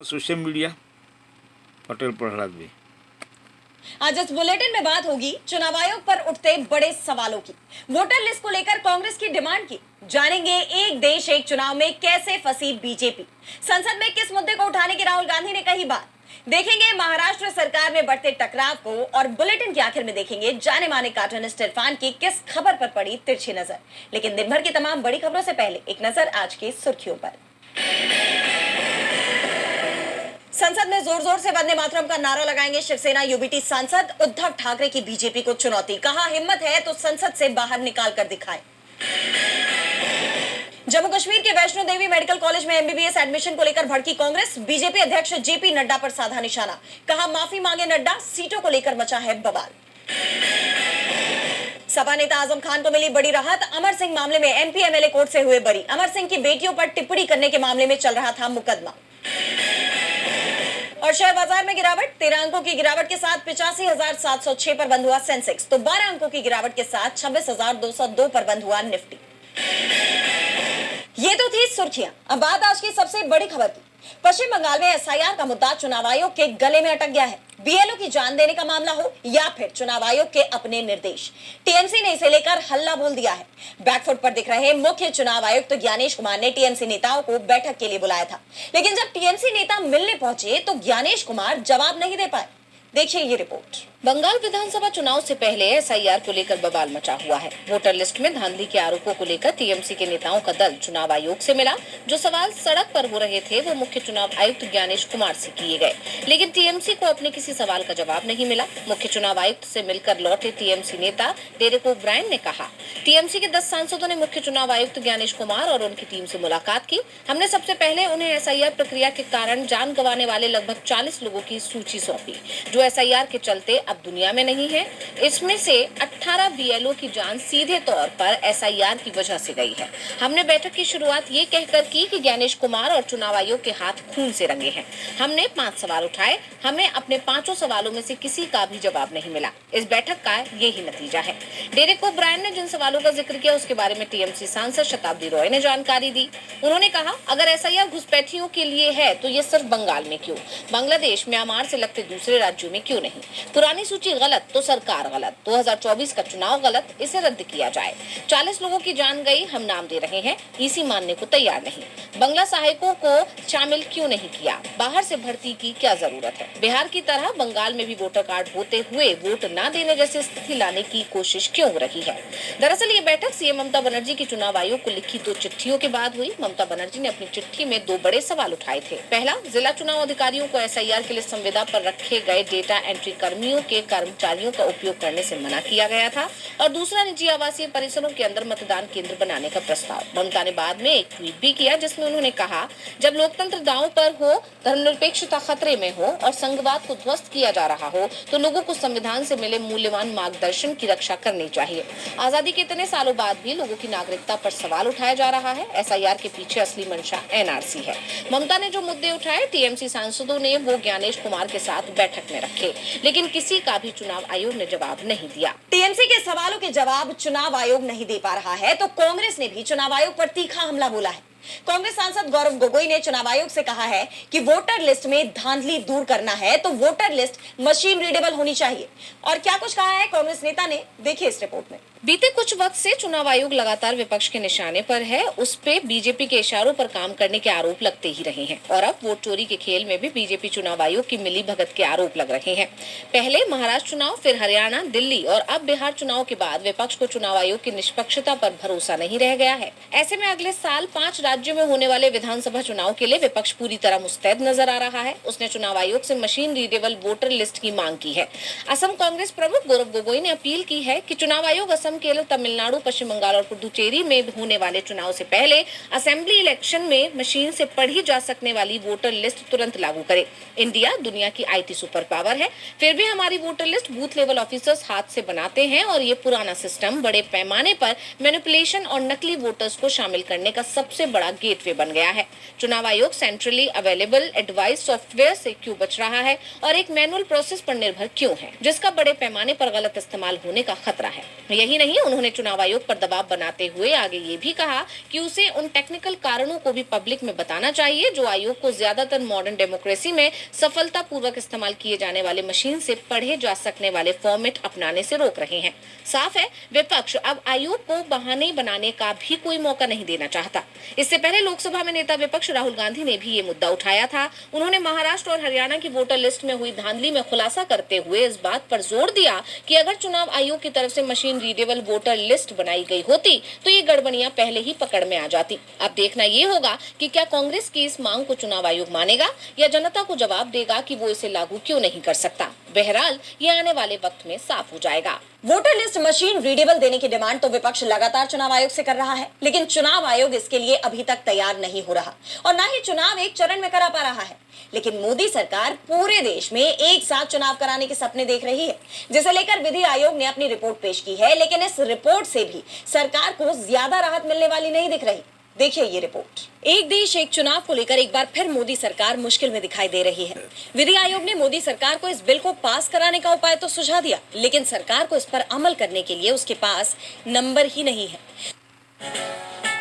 Social media Patel Prahlad भी। आज इस बुलेटिन में बात होगी चुनाव आयोग पर उठते बड़े सवालों की। वोटर लिस्ट को लेकर कांग्रेस की डिमांड की। जानेंगे एक देश एक चुनाव में कैसे फंसी बीजेपी। संसद में किस मुद्दे को उठाने की राहुल गांधी ने कही बात। देखेंगे महाराष्ट्र सरकार में बढ़ते टकराव को और बुलेटिन के आखिर में देखेंगे जाने माने कार्टूनिस्ट इरफान की किस खबर पर पड़ी तिरछी नजर। लेकिन दिन भर की तमाम बड़ी खबरों से पहले एक नजर आज की सुर्खियों पर। संसद में जोर जोर से वंदे मातरम का नारा लगाएंगे शिवसेना यूबीटी सांसद। उद्धव ठाकरे की बीजेपी को चुनौती, कहा हिम्मत है तो संसद से बाहर निकाल कर दिखाएं। जम्मू कश्मीर के वैष्णो देवी मेडिकल कॉलेज में एमबीबीएस एडमिशन को लेकर भड़की कांग्रेस। बीजेपी अध्यक्ष जेपी नड्डा पर साधा निशाना, कहा माफी मांगे नड्डा, सीटों को लेकर मचा है बवाल। सपा नेता आजम खान को मिली बड़ी राहत। अमर सिंह मामले में एमपी एमएलए कोर्ट से हुए बरी। अमर सिंह की बेटियों पर टिप्पणी करने के मामले में चल रहा था मुकदमा। और शेयर बाजार में गिरावट, 13 अंकों की गिरावट के साथ 85,706 पर बंद हुआ सेंसेक्स, तो 12 अंकों की गिरावट के साथ 26,202 पर बंद हुआ निफ्टी। ये तो थी सुर्खियां। अब बात आज की सबसे बड़ी खबर की। पश्चिम बंगाल में एसआईआर का मुद्दा चुनाव आयोग के गले में अटक गया है। बीएलओ की जान देने का मामला हो या फिर चुनाव आयोग के अपने निर्देश, टीएमसी ने इसे लेकर हल्ला बोल दिया है। बैकफुट पर दिख रहे मुख्य चुनाव आयुक्त तो ज्ञानेश कुमार ने टीएमसी नेताओं को बैठक के लिए बुलाया था, लेकिन जब टीएमसी नेता मिलने पहुंचे तो ज्ञानेश कुमार जवाब नहीं दे पाए। देखिए ये रिपोर्ट। बंगाल विधानसभा चुनाव से पहले एसआईआर को लेकर बवाल मचा हुआ है। वोटर लिस्ट में धांधली के आरोपों को लेकर टीएमसी के नेताओं का दल चुनाव आयोग से मिला। जो सवाल सड़क पर हो रहे थे वो मुख्य चुनाव आयुक्त ज्ञानेश कुमार से किए गए, लेकिन टीएमसी को अपने किसी सवाल का जवाब नहीं मिला। मुख्य चुनाव आयुक्त से मिलकर लौटे टीएमसी नेता डेरेक ओब्रायन ने कहा, टीएमसी के 10 सांसदों ने मुख्य चुनाव आयुक्त ज्ञानेश कुमार और उनकी टीम से मुलाकात की। हमने सबसे पहले उन्हें एसआईआर प्रक्रिया के कारण जान गंवाने वाले लगभग 40 लोगों की सूची सौंपी, जो एसआईआर के चलते अब दुनिया में नहीं है। इसमें से 18 बीएलओ की जान सीधे तौर पर एसआईआर की वजह से गई है। हमने बैठक की शुरुआत ये कहकर की कि ज्ञानेश कुमार और चुनाव आयोग के हाथ खून से रंगे हैं। हमने 5 सवाल उठाए, हमें अपने 5 सवालों में से किसी का भी जवाब नहीं मिला। इस बैठक का यही नतीजा है। डेरेक ओब्रायन ने जिन सवालों का जिक्र किया उसके बारे में टीएमसी सांसद शताब्दी रॉय ने जानकारी दी। उन्होंने कहा, अगर एसआईआर घुसपैठियों के लिए है तो ये सिर्फ बंगाल में क्यों, बांग्लादेश, म्यांमार से लगते दूसरे राज्यों में क्यों नहीं। पुरानी सूची गलत तो सरकार गलत, 2024 का चुनाव गलत, इसे रद्द किया जाए। 40 लोगों की जान गई, हम नाम दे रहे हैं, ईसी मानने को तैयार नहीं। बंगला सहायकों को शामिल क्यों नहीं किया, बाहर से भर्ती की क्या जरूरत है। बिहार की तरह बंगाल में भी वोटर कार्ड होते हुए वोट न देने जैसी स्थिति लाने की कोशिश क्यों हो रही है। दरअसल ये बैठक सीएम ममता बनर्जी की चुनाव आयोग को लिखी 2 चिट्ठियों के बाद हुई। ममता बनर्जी ने अपनी चिट्ठी में 2 बड़े सवाल उठाए थे। पहला, जिला चुनाव अधिकारियों को एसआईआर के लिए संविदा पर रखे गए डेटा एंट्री कर्मियों के कर्मचारियों का उपयोग करने से मना किया गया था, और दूसरा, निजी आवासीय परिसरों के अंदर मतदान केंद्र बनाने का प्रस्ताव। ममता ने बाद में एक ट्वीट भी किया जिसमें उन्होंने कहा, जब लोकतंत्र दांव पर हो, धर्मनिरपेक्षता खतरे में हो और संघवाद को ध्वस्त किया जा रहा हो तो लोगों को संविधान से मिले मूल्यवान मार्गदर्शन की रक्षा करनी चाहिए। आजादी के इतने सालों बाद भी लोगों की नागरिकता पर सवाल उठाया जा रहा है। एसआईआर के पीछे असली मंशा एनआरसी है। ममता ने जो मुद्दे उठाए, टीएमसी सांसदों ने वो ज्ञानेश कुमार के साथ बैठक में रखे, लेकिन किसी का भी चुनाव आयोग ने जवाब नहीं दिया। टीएमसी के सवालों के जवाब चुनाव आयोग नहीं दे पा रहा है तो कांग्रेस ने भी चुनाव आयोग पर तीखा हमला बोला है। कांग्रेस सांसद गौरव गोगोई ने चुनाव आयोग से कहा है कि वोटर लिस्ट में धांधली दूर करना है तो वोटर लिस्ट मशीन रीडेबल होनी चाहिए। और क्या कुछ कहा है कांग्रेस नेता ने, देखिए इस रिपोर्ट में। बीते कुछ वक्त से चुनाव आयोग लगातार विपक्ष के निशाने पर है। उस पे बीजेपी के इशारों पर काम करने के आरोप लगते ही रहे हैं, और अब वोट चोरी के खेल में भी बीजेपी चुनाव आयोग की मिली भगत के आरोप लग रहे हैं। पहले महाराष्ट्र चुनाव, फिर हरियाणा, दिल्ली और अब बिहार चुनाव के बाद विपक्ष को चुनाव आयोग की निष्पक्षता पर भरोसा नहीं रह गया है। ऐसे में अगले साल 5 राज्यों में होने वाले विधानसभा चुनाव के लिए विपक्ष पूरी तरह मुस्तैद नजर आ रहा है। उसने चुनाव आयोग से मशीन रीडेबल वोटर लिस्ट की मांग की है। असम कांग्रेस प्रमुख गौरव गोगोई ने अपील की है कि चुनाव आयोग असम, केरल, तमिलनाडु, पश्चिम बंगाल और पुडुचेरी में होने वाले चुनाव से पहले असेंबली इलेक्शन में मशीन से पढ़ी जा सकने वाली वोटर लिस्ट तुरंत लागू करे। इंडिया दुनिया की आईटी सुपर पावर है, फिर भी हमारी voter list booth level officers हाथ से बनाते हैं, और ये पुराना सिस्टम बड़े पैमाने पर मैनिपुलेशन और नकली वोटर्स को शामिल करने का सबसे बड़ा गेटवे बन गया है। चुनाव आयोग सेंट्रली अवेलेबल एडवाइस सॉफ्टवेयर से क्यों बच रहा है और एक मैनुअल प्रोसेस पर निर्भर क्यों है, जिसका बड़े पैमाने पर गलत इस्तेमाल होने का खतरा है। यही नहीं, नहीं, उन्होंने चुनाव आयोग पर दबाव बनाते हुए आगे ये भी कहा कि उसे उन टेक्निकल कारणों को भी पब्लिक में बताना चाहिए जो आयोग को ज्यादातर मॉडर्न डेमोक्रेसी में सफलतापूर्वक इस्तेमाल किए जाने वाले मशीन से पढ़े जा सकने वाले फॉर्मेट अपनाने से रोक रहे हैं। साफ है, विपक्ष अब आयोग को बहाने बनाने का भी कोई मौका नहीं देना चाहता। इससे पहले लोकसभा में नेता विपक्ष राहुल गांधी ने भी ये मुद्दा उठाया था। उन्होंने महाराष्ट्र और हरियाणा की वोटर लिस्ट में हुई धांधली में खुलासा करते हुए इस बात पर जोर दिया कि अगर चुनाव आयोग की तरफ से मशीन रीडेबल वोटर लिस्ट बनाई गई होती तो ये गड़बड़ियां पहले ही पकड़ में आ जाती। अब देखना ये होगा कि क्या कांग्रेस की इस मांग को चुनाव आयोग मानेगा या जनता को जवाब देगा कि वो इसे लागू क्यों नहीं कर सकता। बहरहाल ये आने वाले वक्त में साफ हो जाएगा। वोटर लिस्ट मशीन रीडेबल देने की डिमांड तो विपक्ष लगातार चुनाव आयोग से कर रहा है, लेकिन चुनाव आयोग इसके लिए अभी तक तैयार नहीं हो रहा और न ही चुनाव एक चरण में करा पा रहा है। लेकिन मोदी सरकार पूरे देश में एक साथ चुनाव कराने के सपने देख रही है, जिसे लेकर विधि आयोग ने अपनी रिपोर्ट पेश की है। लेकिन इस रिपोर्ट से भी सरकार को ज्यादा राहत मिलने वाली नहीं दिख रही। देखिए ये रिपोर्ट। एक देश एक चुनाव को लेकर एक बार फिर मोदी सरकार मुश्किल में दिखाई दे रही है। विधि आयोग ने मोदी सरकार को इस बिल को पास कराने का उपाय तो सुझा दिया, लेकिन सरकार को इस पर अमल करने के लिए उसके पास नंबर ही नहीं है।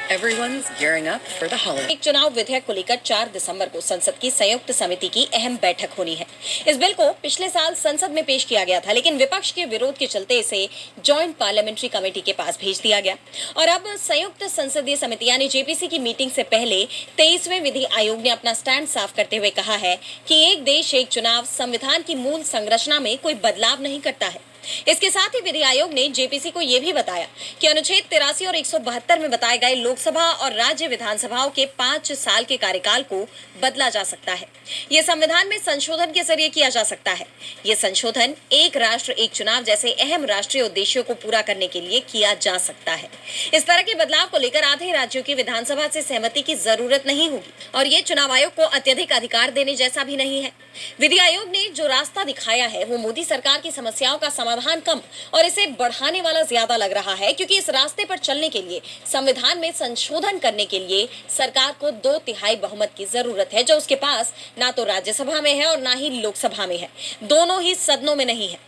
Everyone's gearing up for the holiday. एक चुनाव विधेयक को लेकर 4 दिसंबर को संसद की संयुक्त समिति की अहम बैठक होनी है। इस बिल को पिछले साल संसद में पेश किया गया था, लेकिन विपक्ष के विरोध के चलते इसे जॉइंट पार्लियामेंट्री कमेटी के पास भेज दिया गया और अब संयुक्त संसदीय समिति यानी जेपीसी की मीटिंग से पहले 23वें विधि आयोग ने अपना स्टैंड साफ करते हुए कहा है कि एक देश एक चुनाव संविधान की मूल संरचना में कोई बदलाव नहीं करता है। इसके साथ ही विधि आयोग ने जेपीसी को यह भी बताया कि अनुच्छेद 83 और 172 में बताए गए लोकसभा और राज्य विधानसभाओं के 5 साल के कार्यकाल को बदला जा सकता है। यह संविधान में संशोधन के जरिए किया जा सकता है। यह संशोधन एक राष्ट्र एक चुनाव जैसे अहम राष्ट्रीय उद्देश्यों को पूरा करने के लिए किया जा सकता है। इस तरह के बदलाव को लेकर आधे राज्यों की विधानसभा से सहमति की जरूरत नहीं होगी और ये चुनाव आयोग को अत्यधिक अधिकार देने जैसा भी नहीं है। विधि आयोग ने जो रास्ता दिखाया है वो मोदी सरकार की समस्याओं का समाधान कम और इसे बढ़ाने वाला ज्यादा लग रहा है, क्योंकि इस रास्ते पर चलने के लिए संविधान में संशोधन करने के लिए सरकार को 2/3 बहुमत की जरूरत है, जो उसके पास ना तो राज्यसभा में है और ना ही लोकसभा में है। दोनों ही सदनों में नहीं है।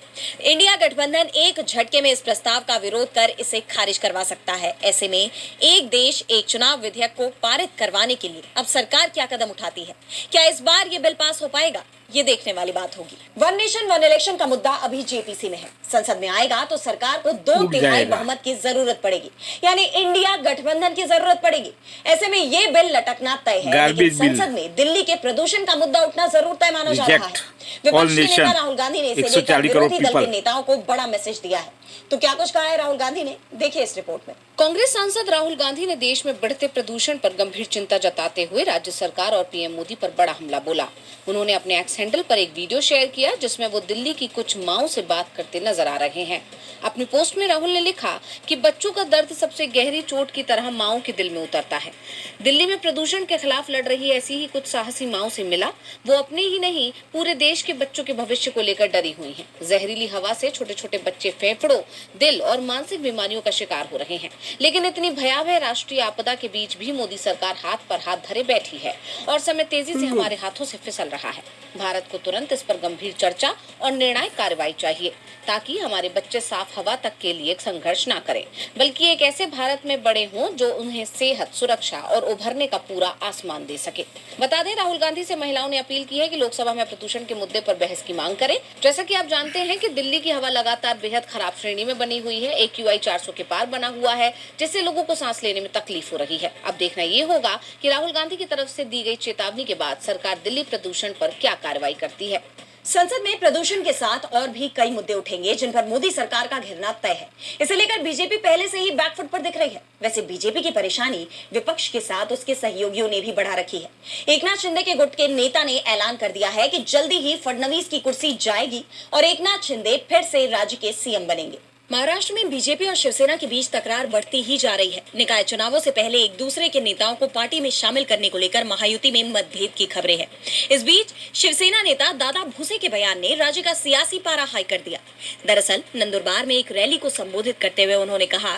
इंडिया गठबंधन एक झटके में इस प्रस्ताव का विरोध कर इसे खारिज करवा सकता है। ऐसे में एक देश एक चुनाव विधेयक को पारित करवाने के लिए अब सरकार क्या कदम उठाती है? क्या इस बार ये बिल पास हो पाएगा? ये देखने वाली बात होगी। वन नेशन वन इलेक्शन का मुद्दा अभी जेपीसी में है। संसद में आएगा तो सरकार को 2/3 बहुमत की जरूरत पड़ेगी, यानी इंडिया गठबंधन की जरूरत पड़ेगी। ऐसे में ये बिल लटकना तय है, लेकिन संसद में दिल्ली के प्रदूषण का मुद्दा उठना जरूर तय माना जा रहा है। विपक्ष के नेता राहुल गांधी ने इसे लेकर विरोधी दल के नेताओं को बड़ा मैसेज दिया है। तो क्या कुछ कहा है राहुल गांधी ने, देखिए इस रिपोर्ट में। कांग्रेस सांसद राहुल गांधी ने देश में बढ़ते प्रदूषण पर गंभीर चिंता जताते हुए राज्य सरकार और पीएम मोदी पर बड़ा हमला बोला। उन्होंने अपने एक्स हैंडल पर एक वीडियो शेयर किया जिसमें वो दिल्ली की कुछ माओं से बात करते नजर आ रहे हैं। अपनी पोस्ट में राहुल ने लिखा कि बच्चों का दर्द सबसे गहरी चोट की तरह माओं के दिल में उतरता है। दिल्ली में प्रदूषण के खिलाफ लड़ रही ऐसी ही कुछ साहसी माओं से मिला। वो अपने ही नहीं पूरे देश के बच्चों के भविष्य को लेकर डरी हुई हैं। जहरीली हवा से छोटे छोटे बच्चे फेफड़ों, दिल और मानसिक बीमारियों का शिकार हो रहे हैं। लेकिन इतनी भयावह राष्ट्रीय आपदा के बीच भी मोदी सरकार हाथ पर हाथ धरे बैठी है और समय तेजी से हमारे हाथों से फिसल रहा है। भारत को तुरंत इस पर गंभीर चर्चा और निर्णायक कार्रवाई चाहिए ताकि हमारे बच्चे साफ हवा तक के लिए संघर्ष ना करें, बल्कि एक ऐसे भारत में बड़े हों जो उन्हें सेहत, सुरक्षा और उभरने का पूरा आसमान दे सके। बता दें, राहुल गांधी से महिलाओं ने अपील की है कि लोकसभा में प्रदूषण के मुद्दे पर बहस की मांग करें। जैसा कि आप जानते हैं कि दिल्ली की हवा लगातार बेहद खराब श्रेणी में बनी हुई है। AQI 400 के पार बना हुआ है, जिससे लोगों को सांस लेने में तकलीफ हो रही है। अब देखना ये होगा कि राहुल गांधी की तरफ से दी गई चेतावनी के बाद सरकार दिल्ली प्रदूषण पर क्या कार्रवाई करती है। संसद में प्रदूषण के साथ और भी कई मुद्दे उठेंगे जिन पर मोदी सरकार का घिरना तय है। इसे लेकर बीजेपी पहले से ही बैकफुट पर दिख रही है। वैसे बीजेपी की परेशानी विपक्ष के साथ उसके सहयोगियों ने भी बढ़ा रखी है। एकनाथ शिंदे के गुट के नेता ने ऐलान कर दिया है कि जल्दी ही फडणवीस की कुर्सी जाएगी और एकनाथ शिंदे फिर से राज्य के सीएम बनेंगे। महाराष्ट्र में बीजेपी और शिवसेना के बीच तकरार बढ़ती ही जा रही है। निकाय चुनावों से पहले एक दूसरे के नेताओं को पार्टी में शामिल करने को लेकर महायुति में मतभेद की खबरें हैं। इस बीच शिवसेना नेता दादा भूसे के बयान ने राज्य का सियासी पारा हाई कर दिया। दरअसल नंदुरबार में एक रैली को संबोधित करते हुए उन्होंने कहा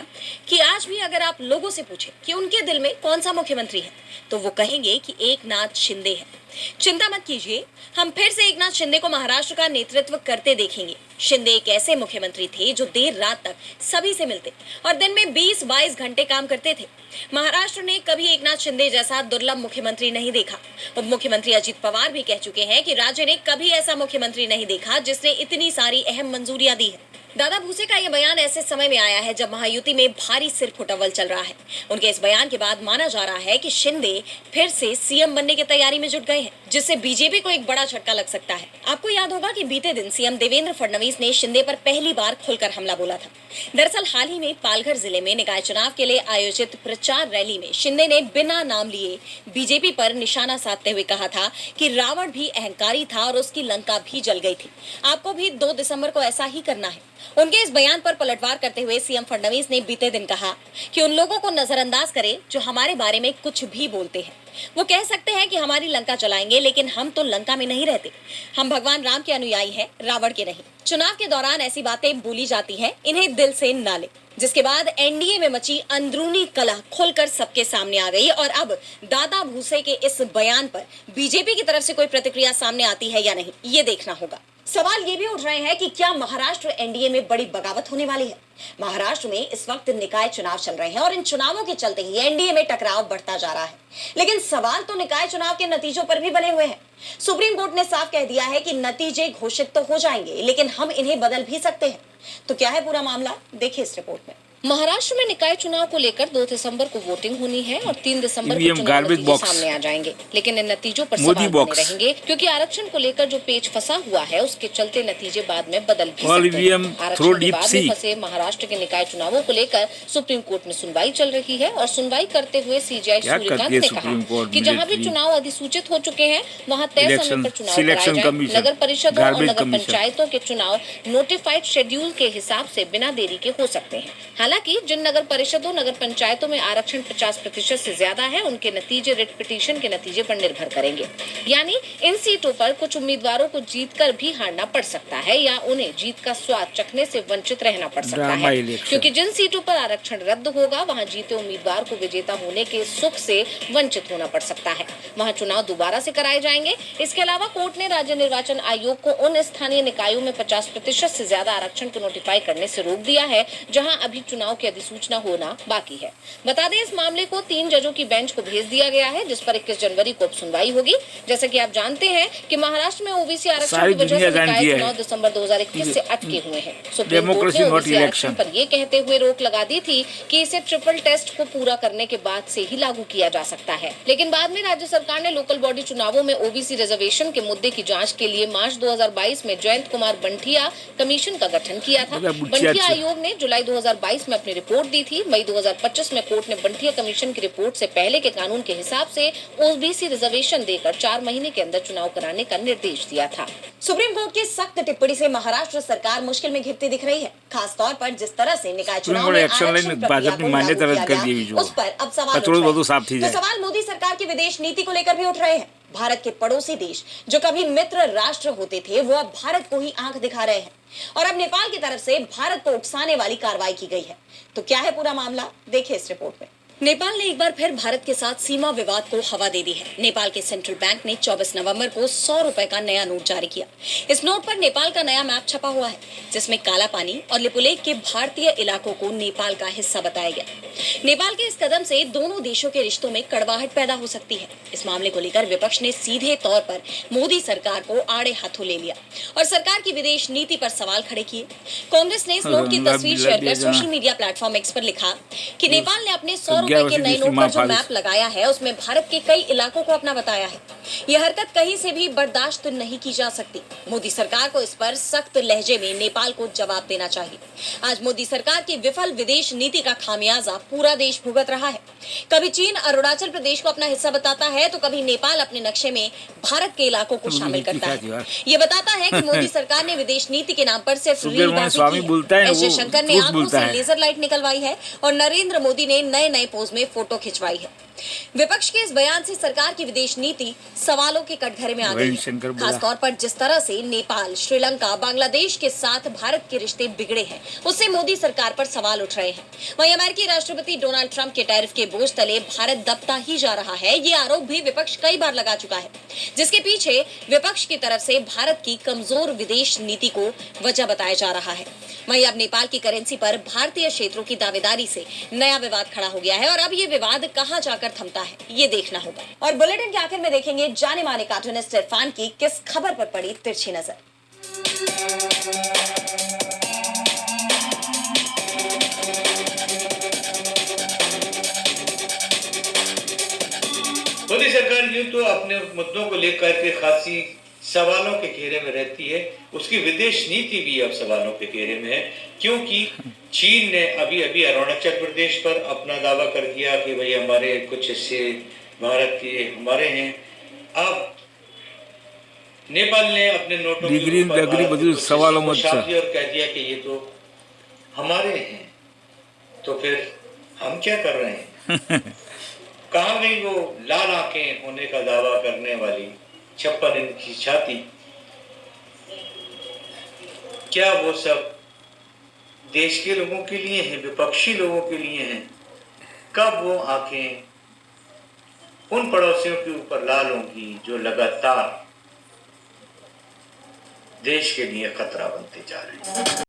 कि आज भी अगर आप लोगों से पूछे कि उनके दिल में कौन सा मुख्यमंत्री है तो वो कहेंगे कि एकनाथ शिंदे है। चिंता मत कीजिए, हम फिर से एकनाथ शिंदे को महाराष्ट्र का नेतृत्व करते देखेंगे। शिंदे एक ऐसे मुख्यमंत्री थे जो देर रात तक सभी से मिलते और दिन में 20-22 घंटे काम करते थे। महाराष्ट्र ने कभी एकनाथ शिंदे जैसा दुर्लभ मुख्यमंत्री नहीं देखा। उप मुख्यमंत्री अजित पवार भी कह चुके हैं कि राज्य ने कभी ऐसा मुख्यमंत्री नहीं देखा जिसने इतनी सारी अहम मंजूरियां दी है। दादा भूसे का यह बयान ऐसे समय में आया है जब महायुति में भारी सिर फुटअव्वल चल रहा है। उनके इस बयान के बाद माना जा रहा है कि शिंदे फिर से सीएम बनने की तैयारी में जुट गए हैं, जिससे बीजेपी को एक बड़ा झटका लग सकता है। आपको याद होगा कि बीते दिन सीएम देवेंद्र फडणवीस ने शिंदे पर पहली बार खुलकर हमला बोला था। दरअसल हाल ही में पालघर जिले में निकाय चुनाव के लिए आयोजित प्रचार रैली में शिंदे ने बिना नाम लिए बीजेपी पर निशाना साधते हुए कहा था कि रावण भी अहंकारी था और उसकी लंका भी जल गई थी। आपको भी 2 दिसंबर को ऐसा ही करना है। उनके इस बयान पर पलटवार करते हुए सीएम फडणवीस ने बीते दिन कहा कि उन लोगों को नजरअंदाज करें जो हमारे बारे में कुछ भी बोलते हैं। वो कह सकते हैं कि हमारी लंका चलाएंगे, लेकिन हम तो लंका में नहीं रहते। हम भगवान राम के अनुयायी हैं, रावण के नहीं। चुनाव के दौरान ऐसी बातें बोली जाती हैं, इन्हें दिल से ना लें। जिसके बाद एनडीए में मची अंदरूनी कलह खुलकर सबके सामने आ गई और अब दादा भूसे के इस बयान पर बीजेपी की तरफ से कोई प्रतिक्रिया सामने आती है या नहीं, ये देखना होगा। सवाल ये भी उठ रहे हैं कि क्या महाराष्ट्र एनडीए में बड़ी बगावत होने वाली है। महाराष्ट्र में इस वक्त निकाय चुनाव चल रहे हैं और इन चुनावों के चलते ही एनडीए में टकराव बढ़ता जा रहा है। लेकिन सवाल तो निकाय चुनाव के नतीजों पर भी बने हुए हैं। सुप्रीम कोर्ट ने साफ कह दिया है कि नतीजे घोषित तो हो जाएंगे, लेकिन हम इन्हें बदल भी सकते हैं। तो क्या है पूरा मामला, देखिए इस रिपोर्ट में। महाराष्ट्र में निकाय चुनाव को लेकर 2 दिसंबर को वोटिंग होनी है और 3 दिसंबर को चुनाव नतीजे सामने आ जाएंगे। लेकिन इन नतीजों पर सवाल बने रहेंगे क्योंकि आरक्षण को लेकर जो पेच फंसा हुआ है उसके चलते नतीजे बाद में बदल भी सकते हैं। आरक्षण के बाद में फंसे महाराष्ट्र के निकाय चुनावों को लेकर सुप्रीम कोर्ट में सुनवाई चल रही है और सुनवाई करते हुए सीजेआई सूर्यकांत ने कहा कि जहाँ भी चुनाव अधिसूचित हो चुके हैं वहाँ तय समय पर चुनाव कराए जाए। नगर परिषदों और नगर पंचायतों के चुनाव नोटिफाइड शेड्यूल के हिसाब से बिना देरी के हो सकते हैं। हालांकि जिन नगर परिषदों नगर पंचायतों में आरक्षण 50% से ज्यादा है उनके नतीजे रिट पिटीशन के नतीजे पर निर्भर करेंगे। यानी इन सीटों पर कुछ उम्मीदवारों को जीतकर भी हारना पड़ सकता है या उन्हें जीत का स्वाद चखने से वंचित रहना पड़ सकता है, क्योंकि जिन सीटों पर आरक्षण रद्द होगा वहां जीते उम्मीदवार को विजेता होने के सुख से वंचित होना पड़ सकता है। वहां चुनाव दोबारा से कराए जाएंगे। इसके अलावा कोर्ट ने राज्य निर्वाचन आयोग को उन स्थानीय निकायों में 50% से ज्यादा आरक्षण को नोटिफाई करने से रोक दिया है जहां अभी चुनाव की अधिसूचना होना बाकी है। बता दें इस मामले को 3 जजों की बेंच को भेज दिया गया है, जिस पर 21 जनवरी को अब सुनवाई होगी। जैसे कि आप जानते हैं कि महाराष्ट्र में ओबीसी आरक्षण की वजह से निकाय चुनाव दिसंबर 2021 से अटके हुए हैं। सुप्रीम कोर्ट ने ओबीसी आरक्षण पर यह कहते हुए रोक लगा दी थी कि इसे ट्रिपल टेस्ट को पूरा करने के बाद से ही लागू किया जा सकता है। लेकिन बाद में राज्य सरकार ने लोकल बॉडी चुनावों में ओबीसी रिजर्वेशन के मुद्दे की जांच के लिए मार्च 2022 में जयंत कुमार बंठिया कमीशन का गठन किया था। बंठिया आयोग ने जुलाई 2022 में अपनी रिपोर्ट दी थी। मई 2025 में कोर्ट ने बंठिया कमीशन की रिपोर्ट से पहले के कानून के हिसाब से ओबीसी रिजर्वेशन देकर 4 महीने के अंदर चुनाव कराने का निर्देश दिया था। सुप्रीम कोर्ट की सख्त टिप्पणी से महाराष्ट्र सरकार मुश्किल में घिरती दिख रही है, खास तौर पर जिस तरह से निकाय चुनाव में आरक्षण प्रक्रिया को लागू किया गया, उस पर अब सवाल उठ रहे हैं। तो सवाल मोदी सरकार की विदेश नीति को लेकर भी उठ रहे हैं। भारत के पड़ोसी देश जो कभी मित्र राष्ट्र होते थे वो अब भारत को ही आंख दिखा रहे हैं और अब नेपाल की तरफ से भारत को उकसाने वाली कार्रवाई की गई है। तो क्या है पूरा मामला, देखिए इस रिपोर्ट में। नेपाल ने एक बार फिर भारत के साथ सीमा विवाद को हवा दे दी है। नेपाल के सेंट्रल बैंक ने 24 नवंबर को 100 रुपए का नया नोट जारी किया। इस नोट पर नेपाल का नया मैप छपा हुआ है, जिसमें काला पानी और लिपुलेख के भारतीय इलाकों को नेपाल का हिस्सा बताया गया। नेपाल के इस कदम से दोनों देशों के रिश्तों में कड़वाहट पैदा हो सकती है। इस मामले को लेकर विपक्ष ने सीधे तौर पर मोदी सरकार को आड़े हाथों ले लिया और सरकार की विदेश नीति पर सवाल खड़े किए। कांग्रेस ने इस नोट की तस्वीर शेयर कर सोशल मीडिया प्लेटफॉर्म एक्स पर लिखा कि नेपाल ने अपने 100 रुपए के नए नोट पर जो मैप लगाया है उसमें भारत के कई इलाकों को अपना बताया है। यह हरकत कहीं से भी बर्दाश्त नहीं की जा सकती। मोदी सरकार को इस पर सख्त लहजे में नेपाल को जवाब देना चाहिए। आज मोदी सरकार की विफल विदेश नीति का खामियाजा पूरा देश भुगत रहा है। कभी चीन अरुणाचल प्रदेश को अपना हिस्सा बताता है तो कभी नेपाल अपने नक्शे में भारत के इलाकों को शामिल करता है। ये बताता है कि मोदी सरकार ने विदेश नीति के नाम पर सिर्फ रीलबाजी की है। एस जयशंकर ने आंखों से लेजर लाइट निकलवाई है और नरेंद्र मोदी ने नए नए पोज में फोटो खिंचवाई है। विपक्ष के इस बयान से सरकार की विदेश नीति सवालों के कटघरे में आ गई है। खासतौर पर जिस तरह से नेपाल, श्रीलंका, बांग्लादेश के साथ भारत के रिश्ते बिगड़े हैं, उससे मोदी सरकार पर सवाल उठ रहे हैं। वहीं अमेरिकी राष्ट्रपति डोनाल्ड ट्रंप के टैरिफ के बोझ तले भारत दबता ही जा रहा है, ये आरोप भी विपक्ष कई बार लगा चुका है, जिसके पीछे विपक्ष की तरफ से भारत की कमजोर विदेश नीति को वजह बताया जा रहा है। वहीं अब नेपाल की करेंसी पर भारतीय क्षेत्रों की दावेदारी से नया विवाद खड़ा हो गया है और अब ये विवाद कहां जाकर थमता है, ये देखना होगा। और बुलेटिन के आखिर में देखेंगे जाने माने कार्टूनिस्ट इरफान की किस खबर पर पड़ी तिरछी नजर। मोदी सरकार यूं तो अपने मुद्दों को लेकर के खासी सवालों के घेरे में रहती है, उसकी विदेश नीति भी अब सवालों के घेरे में है, क्योंकि चीन ने अभी अभी अरुणाचल प्रदेश पर अपना दावा कर दिया कि भाई हमारे कुछ हिस्से भारत के हमारे हैं। अब नेपाल ने अपने नोटों डिग्री सवालों में और कह दिया कि ये तो हमारे हैं, तो फिर हम क्या कर रहे हैं? कहाँ गई वो लाल आंखें होने का दावा करने वाली 56 इंच की छाती? क्या वो सब देश के लोगों के लिए है, विपक्षी लोगों के लिए है? कब वो आंखें उन पड़ोसियों के ऊपर लाल होंगी जो लगातार देश के लिए खतरा बनते जा रहे हैं?